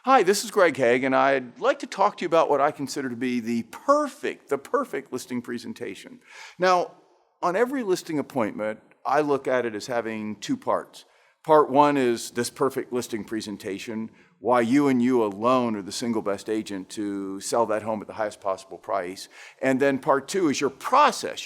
Hi, this is Greg Hague, and I'd like to talk to you about what I consider to be the perfect listing presentation. Now, on every listing appointment, I look at it as having two parts. Part one is this perfect listing presentation, why you and you alone are the single best agent to sell that home at the highest possible price. And then part two is your process.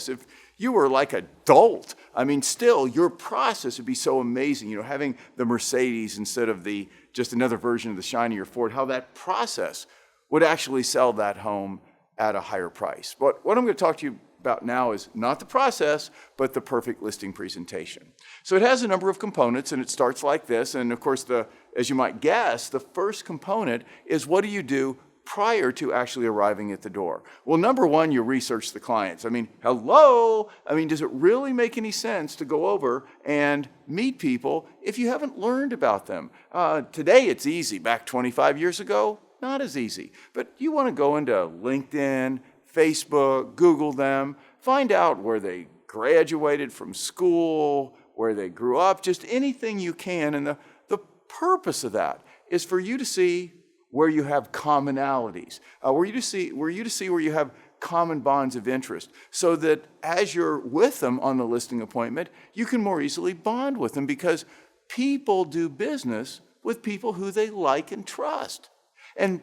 If you were like a dolt, still, your process would be so amazing. Having the Mercedes instead of just another version of the shinier Ford, how that process would actually sell that home at a higher price. But what I'm going to talk to you about now is not the process, but the perfect listing presentation. So it has a number of components, and it starts like this. And of course, as you might guess, the first component is what do you do prior to actually arriving at the door? Well, number one, you research the clients. Hello? Does it really make any sense to go over and meet people if you haven't learned about them? Today, it's easy. Back 25 years ago, not as easy. But you want to go into LinkedIn, Facebook, Google them, find out where they graduated from school, where they grew up, just anything you can. And the purpose of that is for you to see where you have commonalities, where you see where you have common bonds of interest, so that as you're with them on the listing appointment, you can more easily bond with them, because people do business with people who they like and trust. And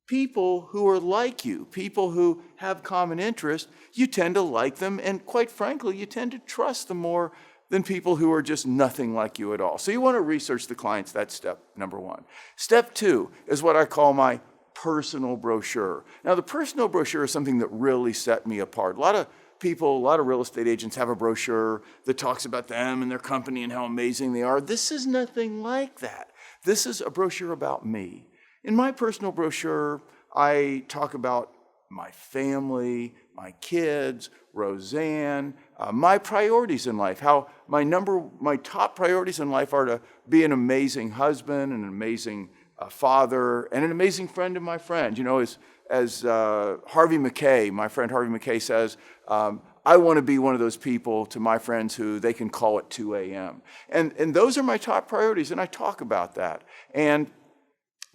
people who are like you, people who have common interest, you tend to like them, and quite frankly, you tend to trust them more than people who are just nothing like you at all. So you want to research the clients. That's step number one. Step two is what I call my personal brochure. Now, the personal brochure is something that really set me apart. A lot of people, a lot of real estate agents have a brochure that talks about them and their company and how amazing they are. This is nothing like that. This is a brochure about me. In my personal brochure, I talk about my family, my kids, Roseanne, my priorities in life, how my top priorities in life are to be an amazing husband, an amazing father, and an amazing friend of my friend. As Harvey Mackay, my friend Harvey Mackay says, I want to be one of those people to my friends who they can call at 2 a.m. And those are my top priorities, and I talk about that. And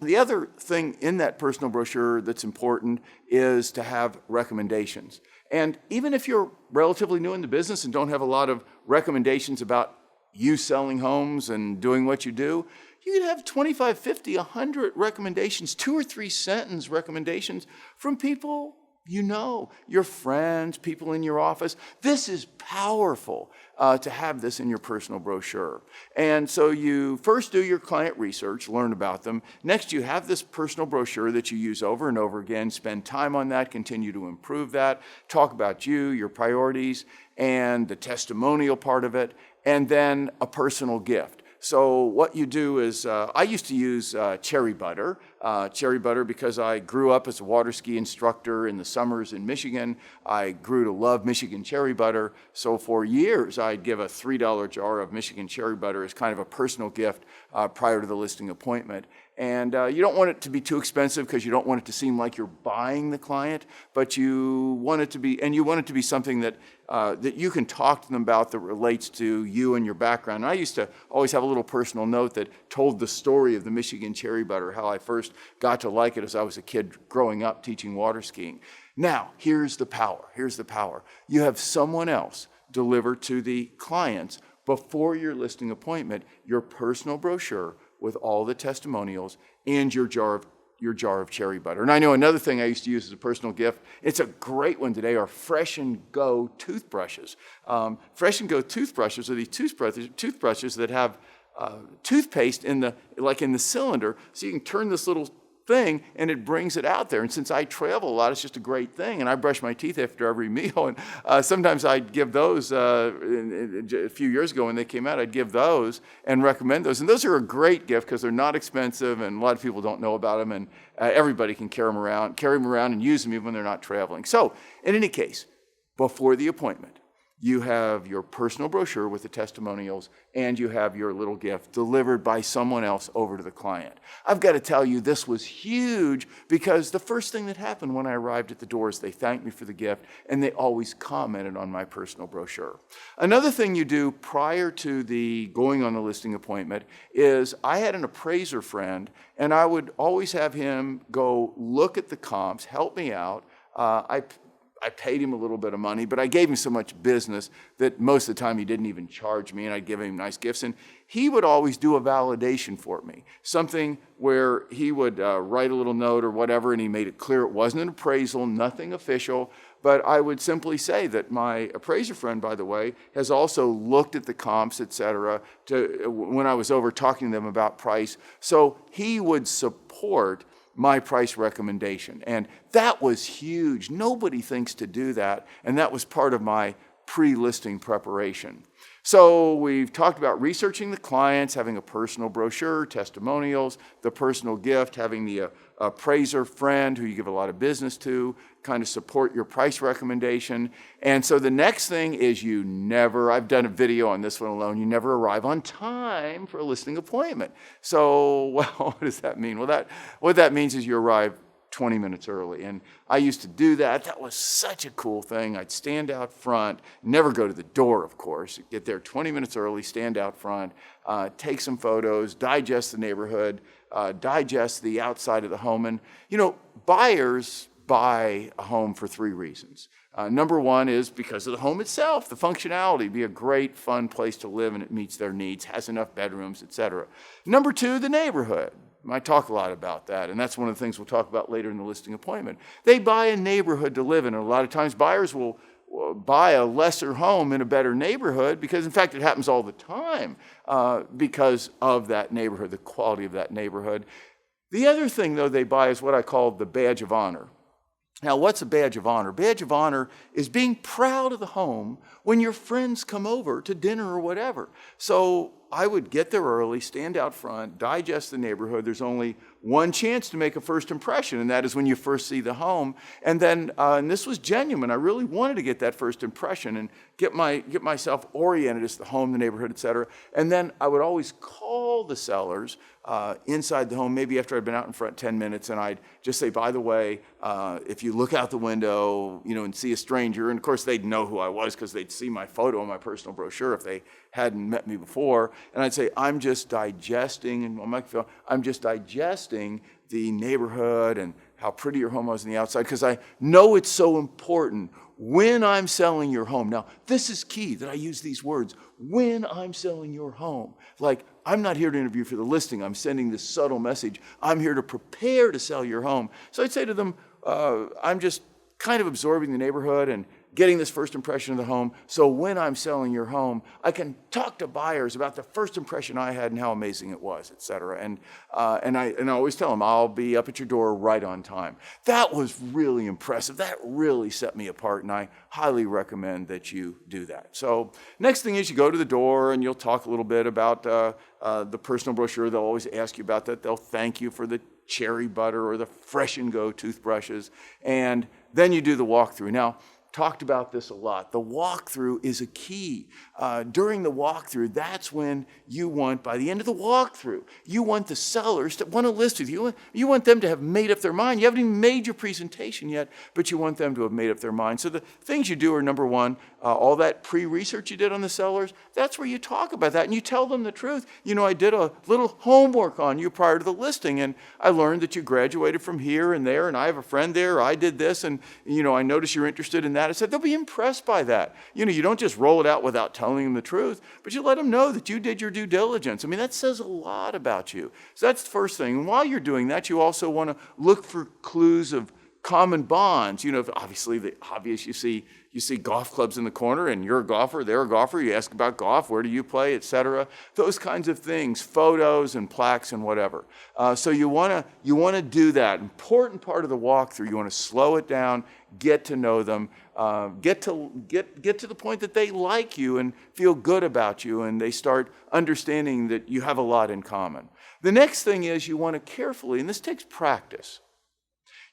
the other thing in that personal brochure that's important is to have recommendations. And even if you're relatively new in the business and don't have a lot of recommendations about you selling homes and doing what you do, you could have 25, 50, 100 recommendations, 2 or 3 sentence recommendations from people you know, your friends, people in your office. This is powerful to have this in your personal brochure. And so you first do your client research, learn about them. Next, you have this personal brochure that you use over and over again. Spend time on that, continue to improve that, talk about you, your priorities, and the testimonial part of it, and then a personal gift. So what you do is, I used to use cherry butter because I grew up as a water ski instructor in the summers in Michigan. I grew to love Michigan cherry butter. So for years, I'd give a $3 jar of Michigan cherry butter as kind of a personal gift prior to the listing appointment. And you don't want it to be too expensive because you don't want it to seem like you're buying the client, but you want it to be something that that you can talk to them about that relates to you and your background. And I used to always have a little personal note that told the story of the Michigan cherry butter, how I first got to like it as I was a kid growing up teaching water skiing. Now, here's the power. You have someone else deliver to the clients before your listing appointment your personal brochure with all the testimonials and your jar of cherry butter. And I know another thing I used to use as a personal gift, it's a great one today, are Fresh and Go toothbrushes. Fresh and Go toothbrushes are these toothbrushes that have toothpaste in the cylinder, so you can turn this little thing and it brings it out there. And since I travel a lot, it's just a great thing. And I brush my teeth after every meal. And sometimes I'd give those, a few years ago when they came out, I'd give those and recommend those. And those are a great gift because they're not expensive and a lot of people don't know about them. And everybody can carry them around and use them even when they're not traveling. So in any case, before the appointment, you have your personal brochure with the testimonials, and you have your little gift delivered by someone else over to the client. I've got to tell you, this was huge because the first thing that happened when I arrived at the door is they thanked me for the gift, and they always commented on my personal brochure. Another thing you do prior to the going on the listing appointment is I had an appraiser friend, and I would always have him go look at the comps, help me out. I paid him a little bit of money, but I gave him so much business that most of the time he didn't even charge me, and I'd give him nice gifts. And he would always do a validation for me, something where he would write a little note or whatever, and he made it clear it wasn't an appraisal, nothing official, but I would simply say that my appraiser friend, by the way, has also looked at the comps, et cetera, when I was over talking to them about price. So he would support my price recommendation. And that was huge. Nobody thinks to do that. And that was part of my pre-listing preparation. So we've talked about researching the clients, having a personal brochure, testimonials, the personal gift, having the appraiser friend who you give a lot of business to, kind of support your price recommendation. And so the next thing is I've done a video on this one alone, you never arrive on time for a listing appointment. So, well, what does that mean? Well, what that means is you arrive 20 minutes early. And I used to do that. That was such a cool thing. I'd stand out front, never go to the door, of course. Get there 20 minutes early, stand out front, take some photos, digest the neighborhood, digest the outside of the home. And, buyers buy a home for 3 reasons. Number one is because of the home itself, the functionality, be a great, fun place to live, and it meets their needs, has enough bedrooms, et cetera. Number 2, the neighborhood. I talk a lot about that, and that's one of the things we'll talk about later in the listing appointment. They buy a neighborhood to live in, and a lot of times buyers will buy a lesser home in a better neighborhood because, in fact, it happens all the time because of that neighborhood, the quality of that neighborhood. The other thing, though, they buy is what I call the badge of honor. Now, what's a badge of honor? Badge of honor is being proud of the home when your friends come over to dinner or whatever. So I would get there early, stand out front, digest the neighborhood. There's only one chance to make a first impression, and that is when you first see the home. And then, and this was genuine, I really wanted to get that first impression and get myself oriented as the home, the neighborhood, et cetera. And then I would always call the sellers inside the home, maybe after I'd been out in front 10 minutes, and I'd just say, by the way, if you look out the window, and see a stranger, and of course they'd know who I was because they'd see my photo on my personal brochure if they hadn't met me before, and I'd say, I'm just digesting, and on my microphone, I'm just digesting the neighborhood and how pretty your home was on the outside, because I know it's so important when I'm selling your home. Now, this is key that I use these words, when I'm selling your home. Like, I'm not here to interview for the listing. I'm sending this subtle message. I'm here to prepare to sell your home. So I'd say to them, I'm just kind of absorbing the neighborhood and getting this first impression of the home. So when I'm selling your home, I can talk to buyers about the first impression I had and how amazing it was, et cetera. And I always tell them, I'll be up at your door right on time. That was really impressive. That really set me apart, and I highly recommend that you do that. So next thing is you go to the door and you'll talk a little bit about the personal brochure. They'll always ask you about that. They'll thank you for the cherry butter or the Fresh and Go toothbrushes. And then you do the walkthrough. Now, talked about this a lot. The walkthrough is a key. During the walkthrough, that's when you want, by the end of the walkthrough, you want the sellers to want to list with you. You want them to have made up their mind. You haven't even made your presentation yet, but you want them to have made up their mind. So the things you do are, number one, all that pre-research you did on the sellers, that's where you talk about that and you tell them the truth. I did a little homework on you prior to the listing, and I learned that you graduated from here and there, and I have a friend there, I did this, and I noticed you're interested in that. I said, they'll be impressed by that. You don't just roll it out without telling them the truth, but you let them know that you did your due diligence. I mean, that says a lot about you. So that's the first thing. And while you're doing that, you also want to look for clues of common bonds. Obviously the obvious, you see golf clubs in the corner, and you're a golfer, they're a golfer, you ask about golf, where do you play, et cetera. Those kinds of things, photos and plaques and whatever. So you want to do that. Important part of the walkthrough, you want to slow it down, get to know them, get to the point that they like you and feel good about you, and they start understanding that you have a lot in common. The next thing is you want to carefully, and this takes practice,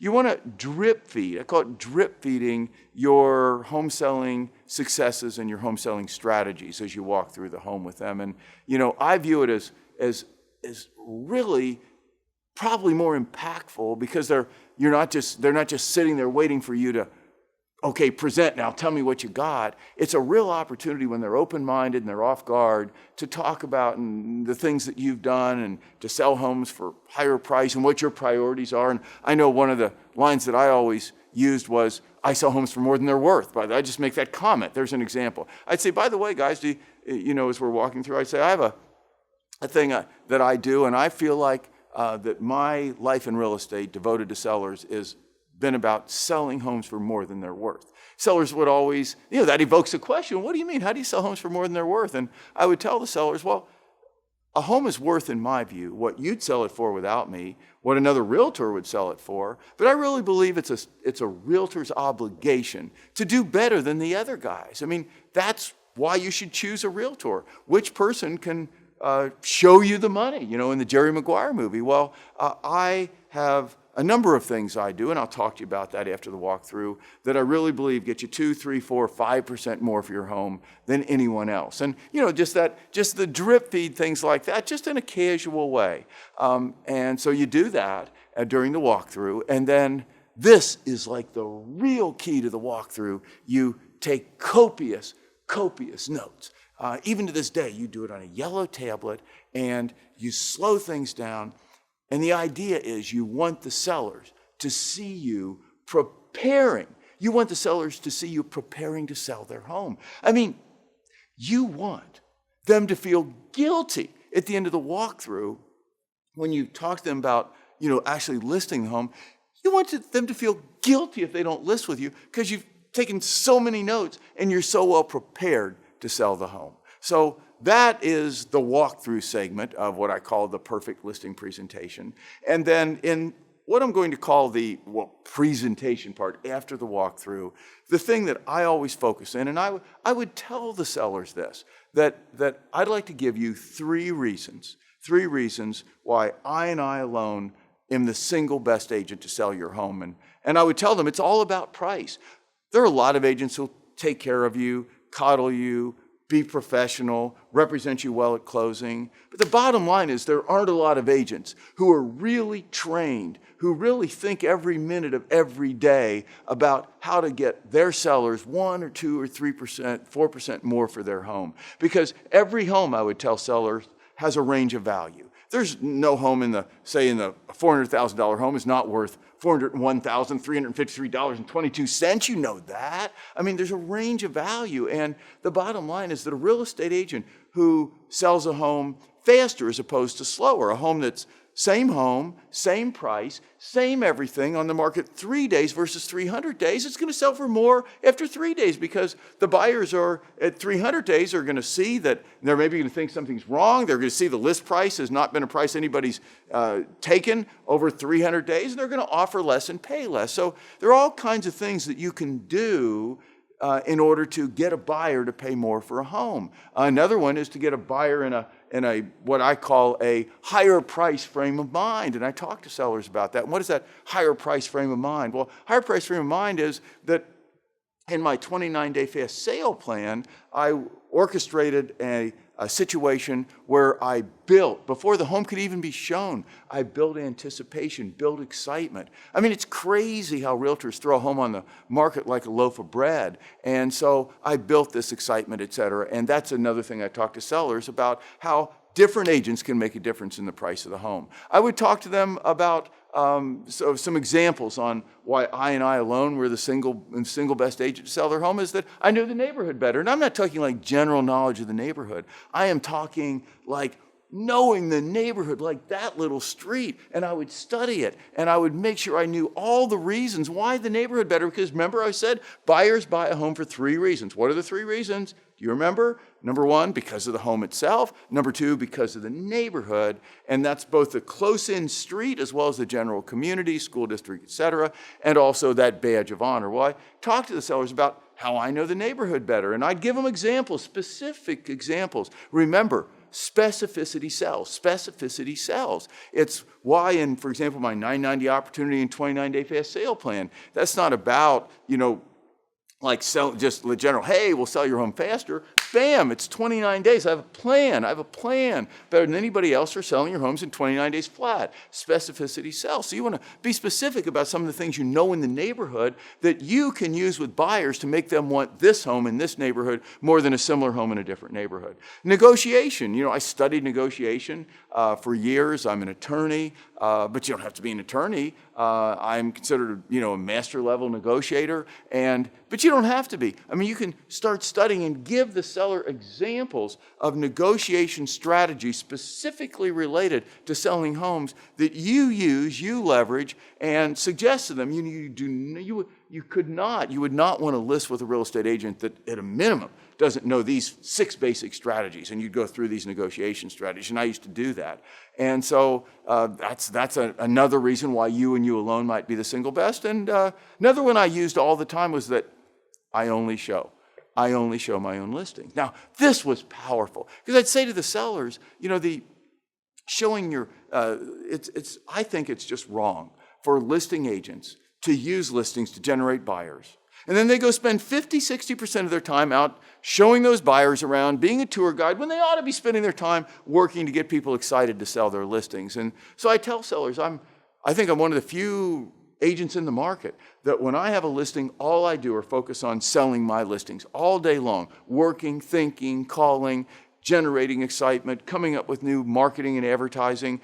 You want to drip feed. I call it drip feeding your home selling successes and your home selling strategies as you walk through the home with them. And, I view it as really probably more impactful because they're not just sitting there waiting for you to, okay, present now, tell me what you got. It's a real opportunity when they're open-minded and they're off guard to talk about the things that you've done and to sell homes for higher price and what your priorities are. And I know one of the lines that I always used was, I sell homes for more than they're worth. But I just make that comment. There's an example. I'd say, by the way, guys, as we're walking through, I'd say, I have a thing that I do, and I feel like that my life in real estate devoted to sellers is been about selling homes for more than they're worth. Sellers would always, that evokes a question, what do you mean? How do you sell homes for more than they're worth? And I would tell the sellers, well, a home is worth, in my view, what you'd sell it for without me, what another realtor would sell it for. But I really believe it's a realtor's obligation to do better than the other guys. I mean, that's why you should choose a realtor. Which person can show you the money, in the Jerry Maguire movie? Well, I have a number of things I do, and I'll talk to you about that after the walkthrough, that I really believe get you 2, 3, 4, 5% more for your home than anyone else. And, just the drip feed, things like that, just in a casual way. And so you do that during the walkthrough, and then this is like the real key to the walkthrough. You take copious notes. Even to this day, you do it on a yellow tablet, and you slow things down. And the idea is you want the sellers to see you preparing. You want the sellers to see you preparing to sell their home. I mean, you want them to feel guilty at the end of the walkthrough when you talk to them about, actually listing the home. You want them to feel guilty if they don't list with you because you've taken so many notes and you're so well prepared to sell the home. So that is the walkthrough segment of what I call the perfect listing presentation. And then in what I'm going to call the presentation part after the walkthrough, the thing that I always focus in, and I would tell the sellers this, that I'd like to give you three reasons why I alone am the single best agent to sell your home. And I would tell them it's all about price. There are a lot of agents who'll take care of you, coddle you, be professional, represent you well at closing. But the bottom line is there aren't a lot of agents who are really trained, who really think every minute of every day about how to get their sellers 1 or 2 or 3%, 4% more for their home. Because every home, I would tell sellers, has a range of value. There's no home in the $400,000 home is not worth $401,353.22. You know that. I mean, there's a range of value. And the bottom line is that a real estate agent who sells a home faster as opposed to slower, a home that's same home, same price, same everything on the market 3 days versus 300 days, it's going to sell for more after 3 days because the buyers are at 300 days are going to see that they're maybe going to think something's wrong. They're going to see the list price has not been a price anybody's taken over 300 days, and they're going to offer less and pay less. So there are all kinds of things that you can do in order to get a buyer to pay more for a home. Another one is to get a buyer in a what I call a higher price frame of mind. And I talk to sellers about that. And what is that higher price frame of mind? Well, higher price frame of mind is that in my 29-day fast sale plan, I orchestrated a situation where I built, before the home could even be shown, I built anticipation, built excitement. I mean, it's crazy how realtors throw a home on the market like a loaf of bread. And so I built this excitement, et cetera. And that's another thing I talk to sellers about, how different agents can make a difference in the price of the home. I would talk to them about some examples on why I alone were the single best agent to sell their home is that I knew the neighborhood better. And I'm not talking like general knowledge of the neighborhood. I am talking like knowing the neighborhood, like that little street. And I would study it, and I would make sure I knew all the reasons why the neighborhood better. Because remember I said buyers buy a home for 3 reasons. What are the 3 reasons? Do you remember? Number 1, because of the home itself. Number 2, because of the neighborhood. And that's both the close-in street as well as the general community, school district, et cetera, and also that badge of honor. Well, I talked to the sellers about how I know the neighborhood better, and I'd give them examples, specific examples. Remember, specificity sells. Specificity sells. It's why in, for example, my 990 opportunity and 29-day fast sale plan, that's not about, like sell just the general, hey, we'll sell your home faster. Bam, it's 29 days. I have a plan. Better than anybody else for selling your homes in 29 days flat. Specificity sells. So you want to be specific about some of the things in the neighborhood that you can use with buyers to make them want this home in this neighborhood more than a similar home in a different neighborhood. Negotiation. I studied negotiation for years. I'm an attorney, but you don't have to be an attorney. I'm considered, a master level negotiator, but you don't have to be. You can start studying and give the seller examples of negotiation strategies specifically related to selling homes that you use, you leverage, and suggest to them. You would not want to list with a real estate agent that, at a minimum, doesn't know these 6 basic strategies, and you'd go through these negotiation strategies, and I used to do that. And so that's another reason why you and you alone might be the single best. And another one I used all the time was that I only show my own listings. Now, this was powerful, because I'd say to the sellers, the showing your, I think it's just wrong for listing agents to use listings to generate buyers. And then they go spend 50-60% of their time out showing those buyers around, being a tour guide, when they ought to be spending their time working to get people excited to sell their listings. And so I tell sellers, I think I'm one of the few agents in the market that when I have a listing, all I do are focus on selling my listings all day long, working, thinking, calling, generating excitement, coming up with new marketing and advertising,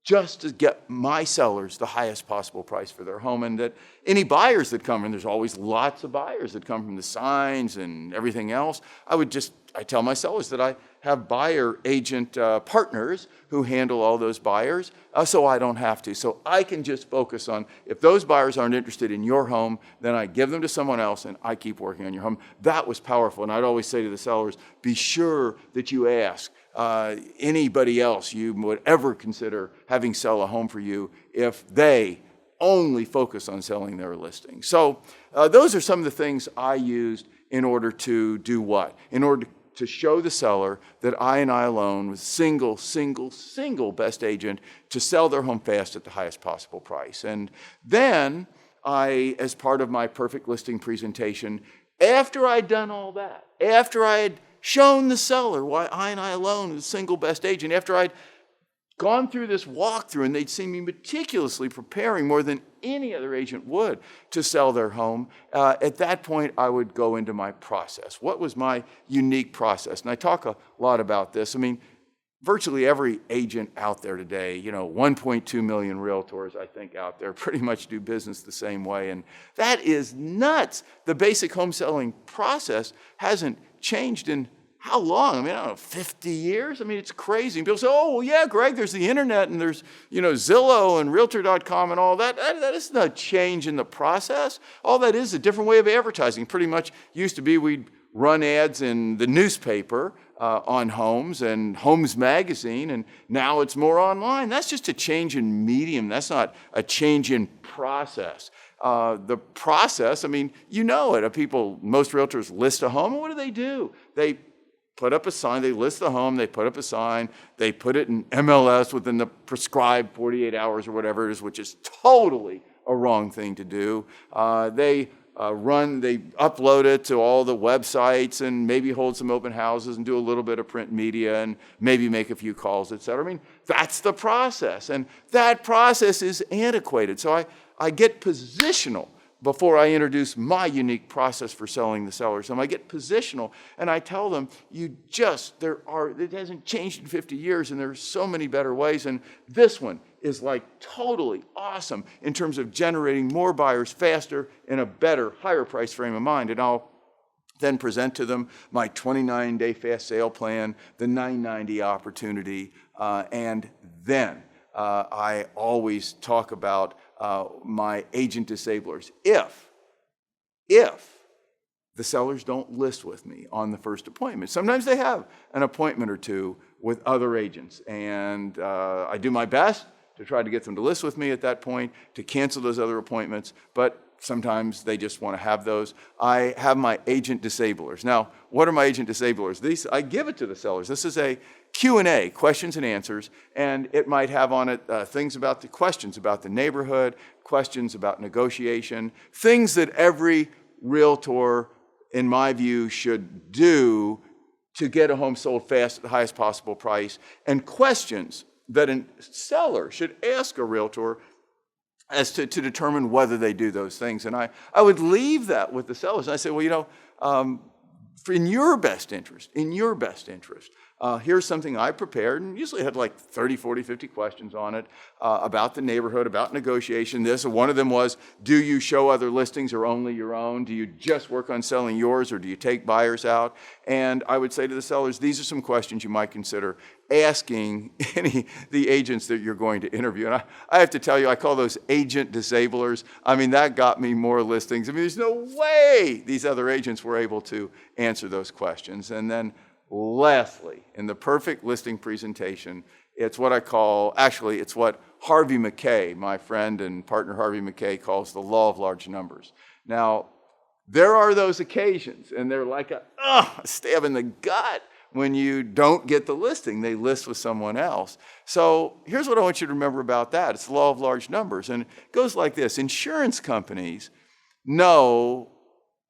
just to get my sellers the highest possible price for their home. And that any buyers that come, and there's always lots of buyers that come from the signs and everything else, I tell my sellers that I have buyer agent partners who handle all those buyers, so I don't have to. So I can just focus on, if those buyers aren't interested in your home, then I give them to someone else and I keep working on your home. That was powerful. And I'd always say to the sellers, be sure that you ask anybody else you would ever consider having sell a home for you if they only focus on selling their listing. So those are some of the things I used in order to do what? In order to show the seller that I and I alone was single best agent to sell their home fast at the highest possible price. And then I, as part of my perfect listing presentation, after I'd done all that, after I had shown the seller why I and I alone was the single best agent, after I'd gone through this walkthrough and they'd seen me meticulously preparing more than any other agent would to sell their home, at that point I would go into my process. What was my unique process? And I talk a lot about this. Virtually every agent out there today, 1.2 million realtors, I think, out there pretty much do business the same way. And that is nuts. The basic home selling process hasn't changed in how long? I don't know, 50 years? It's crazy. And people say, oh, well, yeah, Greg, there's the internet and there's, Zillow and Realtor.com and all that. That is not a change in the process. All that is a different way of advertising. Pretty much used to be we'd run ads in the newspaper on homes and Homes Magazine, and now it's more online. That's just a change in medium. That's not a change in process. The process, most realtors list a home, and what do? They put up a sign, they list the home, they put up a sign, they put it in MLS within the prescribed 48 hours or whatever it is, which is totally a wrong thing to do. They upload it to all the websites and maybe hold some open houses and do a little bit of print media and maybe make a few calls, et cetera. That's the process. And that process is antiquated. So I get positional before I introduce my unique process for selling the seller's home. I get positional and I tell them, it hasn't changed in 50 years and there's so many better ways. And this one is totally awesome in terms of generating more buyers faster in a better, higher price frame of mind. And I'll then present to them my 29-day fast sale plan, the 990 opportunity, and then I always talk about my agent disablers. If the sellers don't list with me on the first appointment, sometimes they have an appointment or two with other agents, and I do my best to try to get them to list with me at that point, to cancel those other appointments. But sometimes they just want to have those. I have my agent disablers. Now, what are my agent disablers? These, I give it to the sellers. This is a Q&A, questions and answers, and it might have on it things about the questions about the neighborhood, questions about negotiation, things that every realtor, in my view, should do to get a home sold fast at the highest possible price, and questions that a seller should ask a realtor as to determine whether they do those things. And I would leave that with the sellers. And I say, well, in your best interest, here's something I prepared, and usually had like 30, 40, 50 questions on it about the neighborhood, about negotiation. One of them was, do you show other listings or only your own? Do you just work on selling yours, or do you take buyers out? And I would say to the sellers, these are some questions you might consider asking the agents that you're going to interview. And I have to tell you, I call those agent disablers. I mean, that got me more listings. I mean, there's no way these other agents were able to answer those questions. And then lastly, in the perfect listing presentation, it's what I call, actually, it's what Harvey Mackay, my friend and partner Harvey Mackay, calls the law of large numbers. Now, there are those occasions, and they're like a stab in the gut when you don't get the listing. They list with someone else. So here's what I want you to remember about that. It's the law of large numbers, and it goes like this. Insurance companies know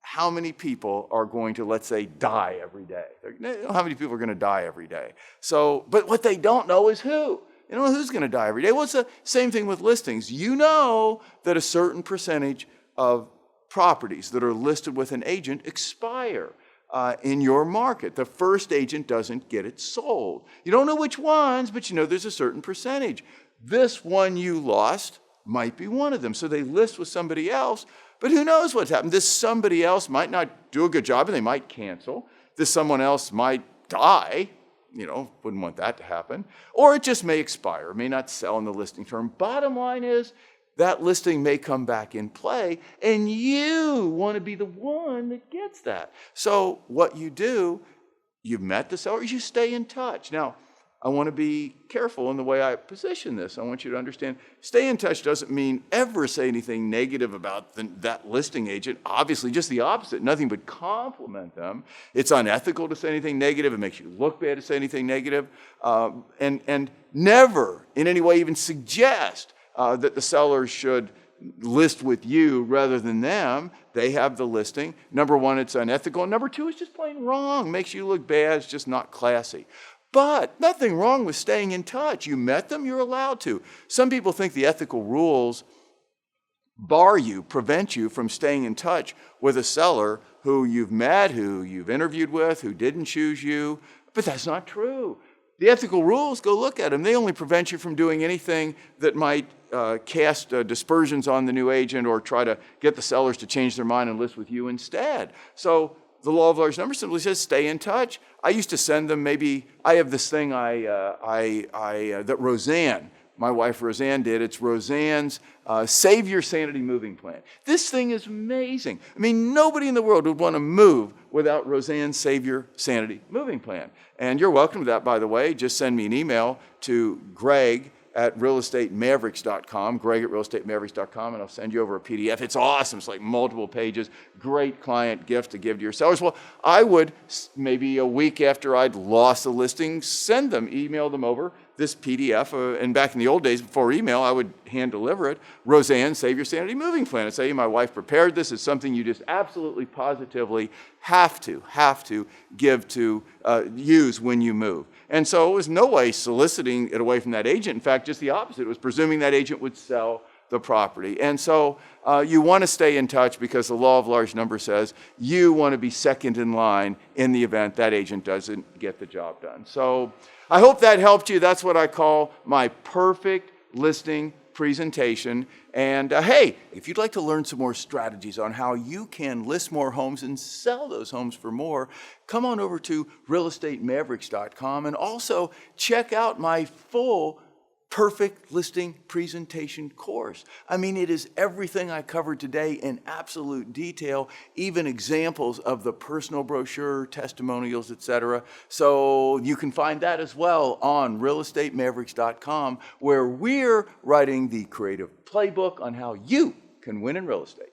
how many people are going to, let's say, die every day. They know how many people are going to die every day. So, but what they don't know is who. You don't know who's going to die every day. Well, it's the same thing with listings. You know that a certain percentage of properties that are listed with an agent expire in your market. The first agent doesn't get it sold. You don't know which ones, but you know there's a certain percentage. This one you lost might be one of them. So they list with somebody else, but who knows what's happened. This somebody else might not do a good job and they might cancel. This someone else might die. Wouldn't want that to happen. Or it just may expire, may not sell in the listing term. Bottom line is, that listing may come back in play, and you want to be the one that gets that. So what you do, you've met the seller, you stay in touch. Now, I want to be careful in the way I position this. I want you to understand, stay in touch doesn't mean ever say anything negative about that listing agent. Obviously, just the opposite, nothing but compliment them. It's unethical to say anything negative. It makes you look bad to say anything negative. And never in any way even suggest that the sellers should list with you rather than them. They have the listing. Number one, it's unethical. And number two, it's just plain wrong. Makes you look bad. It's just not classy. But nothing wrong with staying in touch. You met them, you're allowed to. Some people think the ethical rules prevent you from staying in touch with a seller who you've met, who you've interviewed with, who didn't choose you. But that's not true. The ethical rules, go look at them. They only prevent you from doing anything that might cast dispersions on the new agent or try to get the sellers to change their mind and list with you instead. So the law of large numbers simply says stay in touch. I used to send them I have this thing that Roseanne, my wife Roseanne did. It's Roseanne's Save Your Sanity Moving Plan. This thing is amazing. I mean, nobody in the world would want to move without Roseanne's Save Your Sanity Moving Plan. And you're welcome to that, by the way. Just send me an email to greg@realestatemaverics.com, greg@realestatemaverics.com, and I'll send you over a PDF. It's awesome. It's like multiple pages. Great client gift to give to your sellers. Well, I would, maybe a week after I'd lost the listing, email them over this PDF. And back in the old days, before email, I would hand deliver it. Roseanne, Save Your Sanity Moving Plan. I'd say, my wife prepared this. It's something you just absolutely, positively have to give to use when you move. And so it was no way soliciting it away from that agent. In fact, just the opposite. It was presuming that agent would sell the property. And so you want to stay in touch because the law of large numbers says you want to be second in line in the event that agent doesn't get the job done. So I hope that helped you. That's what I call my perfect listing presentation. And hey, if you'd like to learn some more strategies on how you can list more homes and sell those homes for more, come on over to realestatemaverics.com and also check out my full perfect listing presentation course. I mean, it is everything I covered today in absolute detail, even examples of the personal brochure, testimonials, etc. So you can find that as well on realestatemaverics.com, where we're writing the creative playbook on how you can win in real estate.